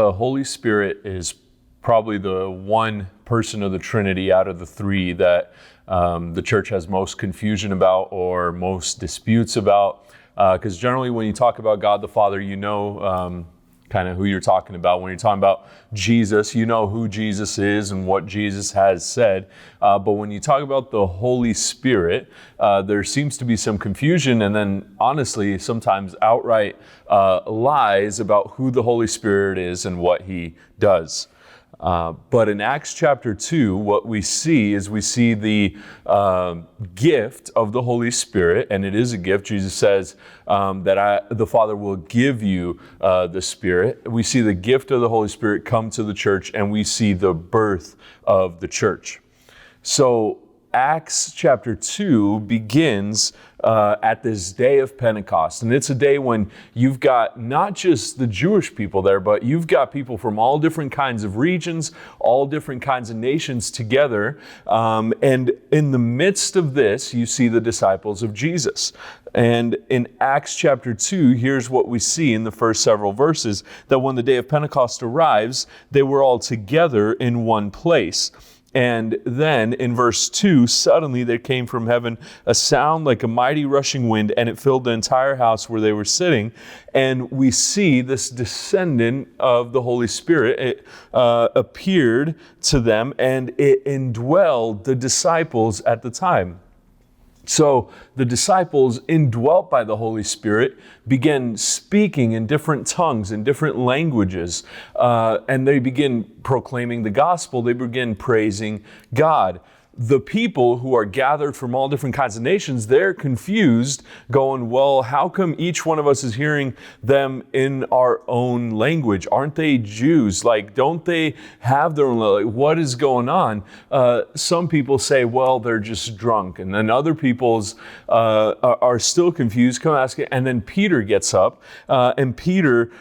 the Holy Spirit is probably the one person of the Trinity out of the three that the church has most confusion about or most disputes about. Because generally when you talk about God the Father, you know kind of who you're talking about. When you're talking about Jesus, you know who Jesus is and what Jesus has said. But when you talk about the Holy Spirit, there seems to be some confusion and then honestly sometimes outright lies about who the Holy Spirit is and what he does. But in Acts chapter 2, what we see is the gift of the Holy Spirit, and it is a gift. Jesus says that the Father will give you the Spirit. We see the gift of the Holy Spirit come to the church, and we see the birth of the church. So Acts chapter 2 begins at this day of Pentecost. And it's a day when you've got not just the Jewish people there, but you've got people from all different kinds of regions, all different kinds of nations together. And in the midst of this, you see the disciples of Jesus. And in Acts chapter 2, here's what we see in the first several verses, that when the day of Pentecost arrives, they were all together in one place. And then in verse 2, suddenly there came from heaven a sound like a mighty rushing wind, and it filled the entire house where they were sitting. And we see this descendant of the Holy Spirit. It appeared to them, and it indwelled the disciples at the time. So the disciples, indwelt by the Holy Spirit, began speaking in different tongues, in different languages, and they begin proclaiming the gospel. They begin praising God. The people who are gathered from all different kinds of nations, they're confused, going, well, how come each one of us is hearing them in our own language? Aren't they Jews? Like, don't they have their own language? What is going on? Some people say, well, they're just drunk. And then other people's are still confused, come ask it. And then Peter gets up, and Peter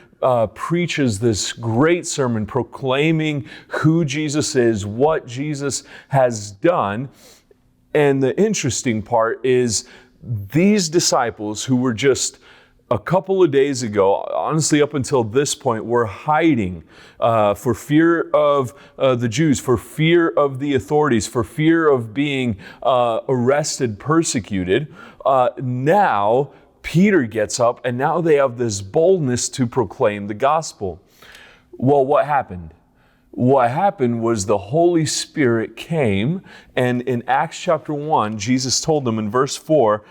preaches this great sermon proclaiming who Jesus is, what Jesus has done. And the interesting part is these disciples who were just a couple of days ago, honestly up until this point, were hiding for fear of the Jews, for fear of the authorities, for fear of being arrested, persecuted. Now Peter gets up, and now they have this boldness to proclaim the gospel. Well, what happened? What happened was the Holy Spirit came, and in Acts chapter 1, Jesus told them in verse 4,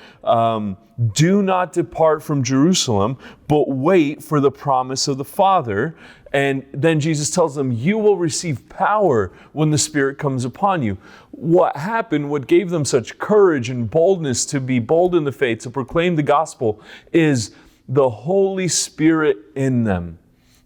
do not depart from Jerusalem, but wait for the promise of the Father. And then Jesus tells them, you will receive power when the Spirit comes upon you. What happened, what gave them such courage and boldness to be bold in the faith, to proclaim the gospel, is the Holy Spirit in them.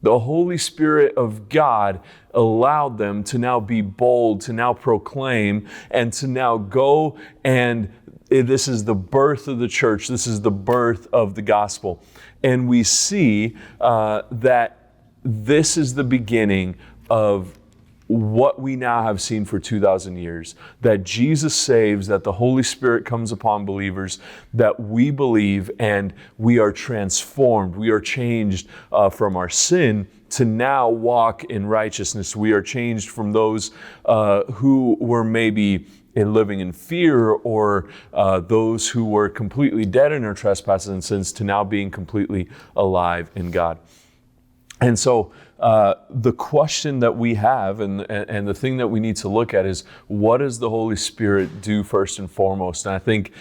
The Holy Spirit of God allowed them to now be bold, to now proclaim, and to now go, and this is the birth of the church. This is the birth of the gospel. And we see that this is the beginning of what we now have seen for 2,000 years, that Jesus saves, that the Holy Spirit comes upon believers, that we believe, and we are transformed. We are changed from our sin to now walk in righteousness. We are changed from those who were maybe living in fear, or those who were completely dead in their trespasses and sins, to now being completely alive in God. And so the question that we have, and the thing that we need to look at, is what does the Holy Spirit do first and foremost? And I think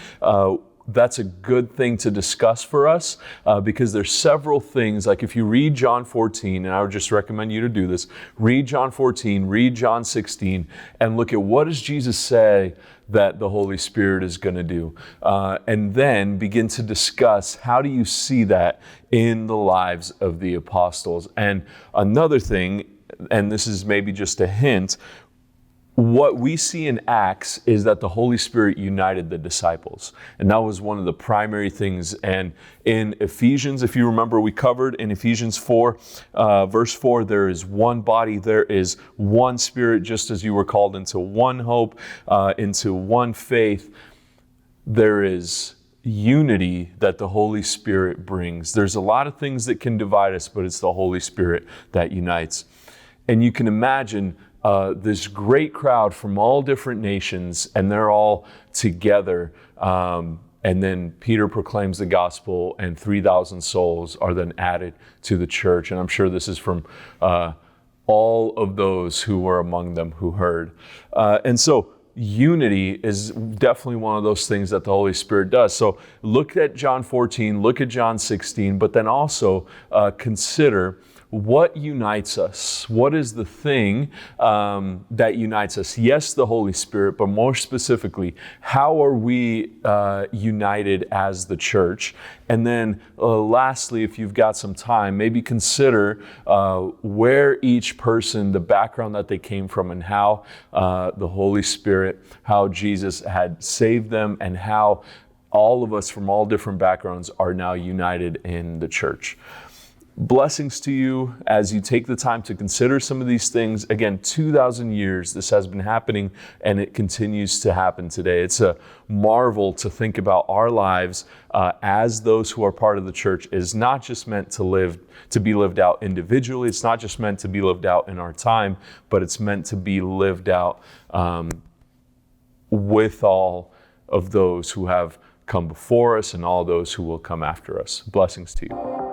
that's a good thing to discuss for us, because there's several things. Like if you read John 14, and I would just recommend you to do this, read John 14, read John 16, and look at what does Jesus say that the Holy Spirit is going to do. And then begin to discuss, how do you see that in the lives of the apostles? And another thing, and this is maybe just a hint, what we see in Acts is that the Holy Spirit united the disciples. And that was one of the primary things. And in Ephesians, if you remember, we covered in Ephesians 4, verse 4, there is one body, there is one Spirit, just as you were called into one hope, into one faith. There is unity that the Holy Spirit brings. There's a lot of things that can divide us, but it's the Holy Spirit that unites. And you can imagine this great crowd from all different nations, and they're all together. And then Peter proclaims the gospel, and 3,000 souls are then added to the church. And I'm sure this is from all of those who were among them who heard. And so unity is definitely one of those things that the Holy Spirit does. So look at John 14, look at John 16, but then also consider what unites us. What is the thing that unites us? Yes, the Holy Spirit, but more specifically, how are we united as the church? And then lastly, if you've got some time, maybe consider where each person, the background that they came from, and how the Holy Spirit, how Jesus had saved them, and how all of us from all different backgrounds are now united in the church. Blessings to you as you take the time to consider some of these things. Again, 2,000 years this has been happening, and it continues to happen today. It's a marvel to think about our lives as those who are part of the church is not just meant to be lived out individually. It's not just meant to be lived out in our time, but it's meant to be lived out with all of those who have come before us and all those who will come after us. Blessings to you.